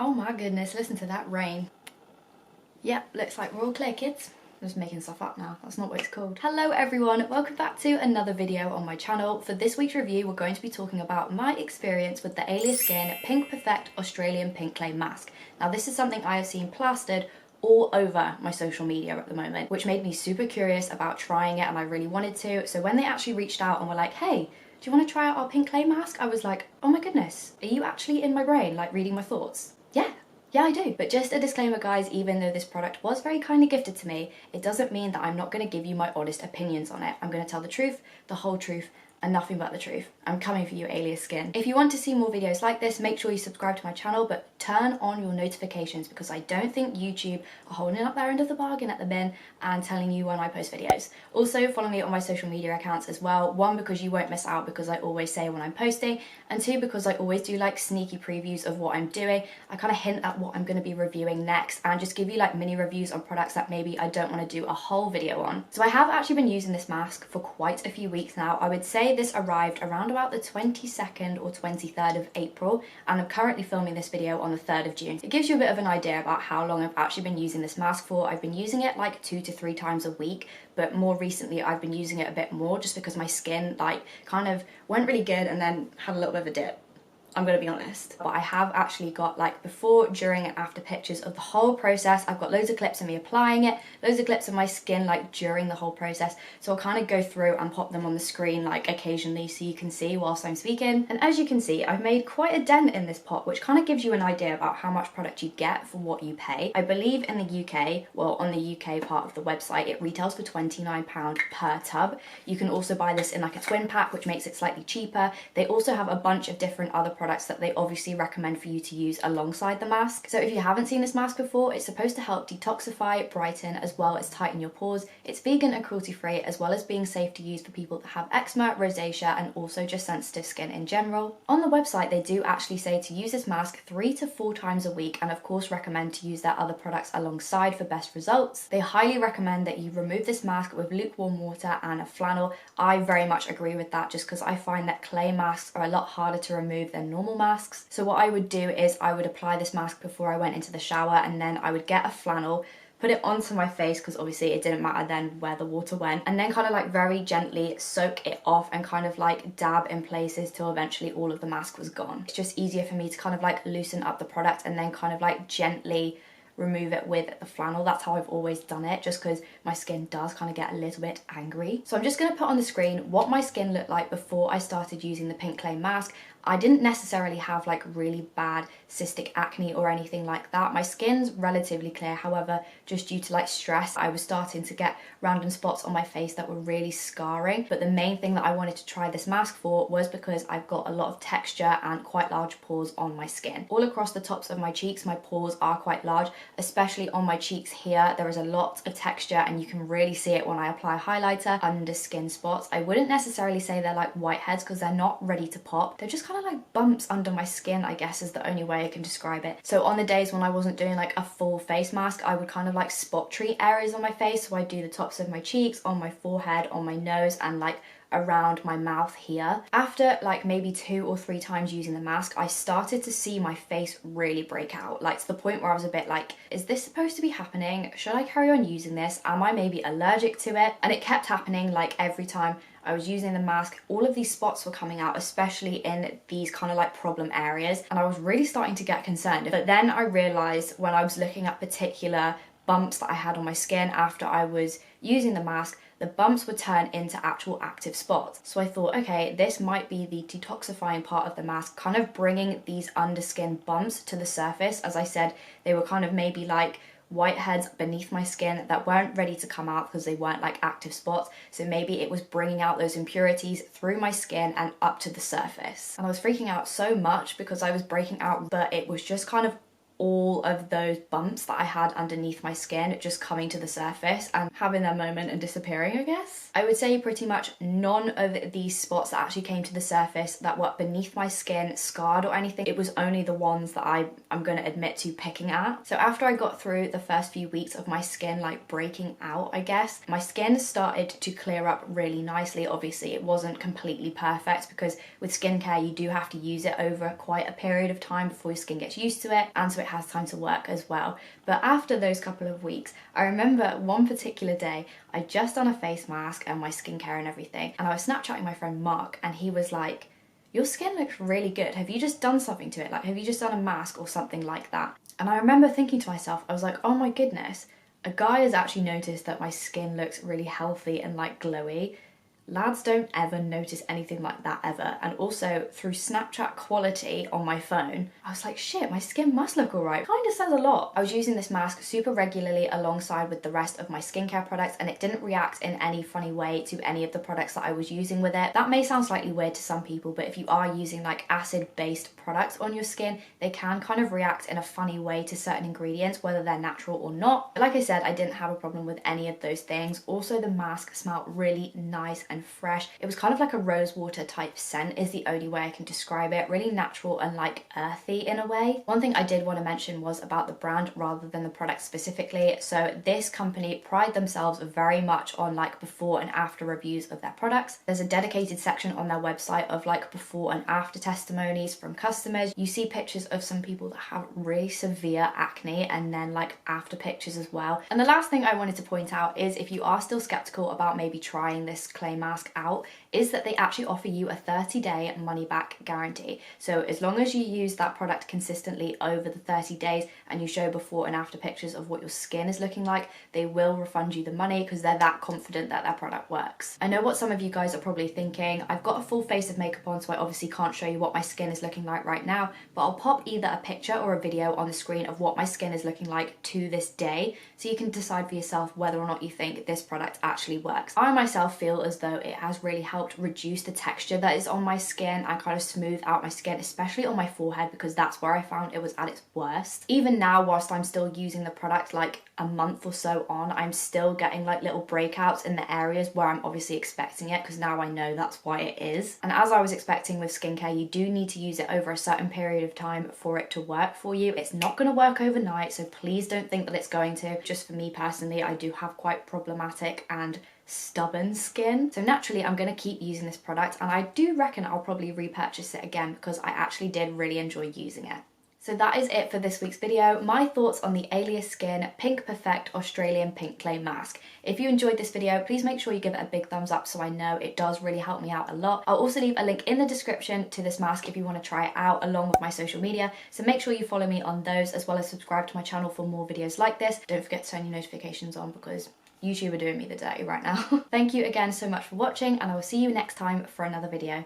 Oh my goodness, listen to that rain. Yep, looks like we're all clear, kids. I'm just making stuff up now, that's not what it's called. Hello everyone, welcome back to another video on my channel. For this week's review, we're going to be talking about my experience with the Ayla Skin Pink Perfect Australian Pink Clay Mask. Now this is something I have seen plastered all over my social media at the moment, which made me super curious about trying it, and I really wanted to. So when they actually reached out and were like, hey, do you want to try out our pink clay mask? I was like, oh my goodness, are you actually in my brain, like reading my thoughts? Yeah, I do. But just a disclaimer, guys, even though this product was very kindly gifted to me, it doesn't mean that I'm not going to give you my honest opinions on it. I'm going to tell the truth, the whole truth, and nothing but the truth. I'm coming for you, Alya Skin. If you want to see more videos like this, make sure you subscribe to my channel, but turn on your notifications, because I don't think YouTube are holding up their end of the bargain at the bin and telling you when I post videos. Also, follow me on my social media accounts as well. One, because you won't miss out because I always say when I'm posting, and two, because I always do like sneaky previews of what I'm doing. I kind of hint at what I'm going to be reviewing next and just give you like mini reviews on products that maybe I don't want to do a whole video on. So I have actually been using this mask for quite a few weeks now. I would say this arrived around about the 22nd or 23rd of April, and I'm currently filming this video on the 3rd of June. It gives you a bit of an idea about how long I've actually been using this mask for. I've been using it like 2 to 3 times a week, but more recently I've been using it a bit more just because my skin like kind of went really good and then had a little bit of a dip. I'm gonna be honest. But I have actually got like before, during and after pictures of the whole process. I've got loads of clips of me applying it, loads of clips of my skin like during the whole process. So I'll kind of go through and pop them on the screen like occasionally so you can see whilst I'm speaking. And as you can see, I've made quite a dent in this pot, which kind of gives you an idea about how much product you get for what you pay. I believe in the UK, well on the UK part of the website, it retails for £29 per tub. You can also buy this in like a twin pack, which makes it slightly cheaper. They also have a bunch of different other products that they obviously recommend for you to use alongside the mask. So if you haven't seen this mask before, it's supposed to help detoxify, brighten, as well as tighten your pores. It's vegan and cruelty free, as well as being safe to use for people that have eczema, rosacea, and also just sensitive skin in general. On the website, they do actually say to use this mask 3 to 4 times a week, and of course recommend to use their other products alongside for best results. They highly recommend that you remove this mask with lukewarm water and a flannel. I very much agree with that, just because I find that clay masks are a lot harder to remove than normal masks. So what I would do is I would apply this mask before I went into the shower, and then I would get a flannel, put it onto my face, because obviously it didn't matter then where the water went, and then kind of like very gently soak it off and kind of like dab in places till eventually all of the mask was gone. It's just easier for me to kind of like loosen up the product and then kind of like gently remove it with the flannel. That's how I've always done it, just because my skin does kind of get a little bit angry. So I'm just going to put on the screen what my skin looked like before I started using the pink clay mask. I didn't necessarily have like really bad cystic acne or anything like that. My skin's relatively clear, however, just due to like stress, I was starting to get random spots on my face that were really scarring. But the main thing that I wanted to try this mask for was because I've got a lot of texture and quite large pores on my skin. All across the tops of my cheeks, my pores are quite large, especially on my cheeks here. There is a lot of texture, and you can really see it when I apply highlighter under skin spots. I wouldn't necessarily say they're like whiteheads, because they're not ready to pop. They're just kind of like bumps under my skin, I guess is the only way I can describe it. So on the days when I wasn't doing like a full face mask, I would kind of like spot treat areas on my face. So I do the tops of my cheeks, on my forehead, on my nose, and like around my mouth here. After like maybe 2 or 3 times using the mask, I started to see my face really break out, like to the point where I was a bit like, is this supposed to be happening? Should I carry on using this? Am I maybe allergic to it? And it kept happening. Like every time I was using the mask, all of these spots were coming out, especially in these kind of like problem areas, and I was really starting to get concerned. But then I realized when I was looking at particular bumps that I had on my skin after I was using the mask, the bumps would turn into actual active spots. So I thought, okay, this might be the detoxifying part of the mask, kind of bringing these underskin bumps to the surface. As I said, they were kind of maybe like whiteheads beneath my skin that weren't ready to come out because they weren't like active spots. So maybe it was bringing out those impurities through my skin and up to the surface. And I was freaking out so much because I was breaking out, but it was just kind of all of those bumps that I had underneath my skin just coming to the surface and having their moment and disappearing, I guess. I would say pretty much none of these spots that actually came to the surface that were beneath my skin scarred or anything. It was only the ones that I'm going to admit to picking at. So after I got through the first few weeks of my skin like breaking out, I guess, my skin started to clear up really nicely. Obviously it wasn't completely perfect because with skincare you do have to use it over quite a period of time before your skin gets used to it, and so it has time to work as well. But after those couple of weeks, I remember one particular day, I'd just done a face mask and my skincare and everything, and I was Snapchatting my friend Mark, and he was like, your skin looks really good. Have you just done something to it? Like, have you just done a mask or something like that? And I remember thinking to myself, I was like, oh my goodness, a guy has actually noticed that my skin looks really healthy and like glowy. Lads don't ever notice anything like that ever. And also through Snapchat quality on my phone, I was like, shit, my skin must look alright. Kind of says a lot. I was using this mask super regularly alongside with the rest of my skincare products, and it didn't react in any funny way to any of the products that I was using with it. That may sound slightly weird to some people, but if you are using like acid-based products on your skin, they can kind of react in a funny way to certain ingredients, whether they're natural or not. But like I said, I didn't have a problem with any of those things. Also, the mask smelled really nice and fresh. It was kind of like a rose water type scent is the only way I can describe it. Really natural and like earthy in a way. One thing I did want to mention was about the brand rather than the product specifically. So this company pride themselves very much on like before and after reviews of their products. There's a dedicated section on their website of like before and after testimonies from customers. You see pictures of some people that have really severe acne, and then like after pictures as well. And the last thing I wanted to point out is, if you are still skeptical about maybe trying this clay mask out, is that they actually offer you a 30-day money back guarantee. So as long as you use that product consistently over the 30 days and you show before and after pictures of what your skin is looking like, they will refund you the money because they're that confident that their product works. I know what some of you guys are probably thinking. I've got a full face of makeup on, so I obviously can't show you what my skin is looking like right now, but I'll pop either a picture or a video on the screen of what my skin is looking like to this day, so you can decide for yourself whether or not you think this product actually works. I myself feel as though it has really helped reduce the texture that is on my skin and kind of smooth out my skin, especially on my forehead, because that's where I found it was at its worst. Even now, whilst I'm still using the product like a month or so on, I'm still getting like little breakouts in the areas where I'm obviously expecting it, because now I know that's why it is. And as I was expecting with skincare, you do need to use it over a certain period of time for it to work for you. It's not going to work overnight, so please don't think that it's going to. Just for me personally, I do have quite problematic and stubborn skin, so naturally I'm going to keep using this product, and I do reckon I'll probably repurchase it again because I actually did really enjoy using it. So that is it for this week's video. My thoughts on the Ayla Skin Pink Perfect Australian Pink Clay Mask. If you enjoyed this video, please make sure you give it a big thumbs up so I know it does really help me out a lot. I'll also leave a link in the description to this mask if you want to try it out, along with my social media. So make sure you follow me on those, as well as subscribe to my channel for more videos like this. Don't forget to turn your notifications on because YouTube are doing me the dirty right now. Thank you again so much for watching, and I will see you next time for another video.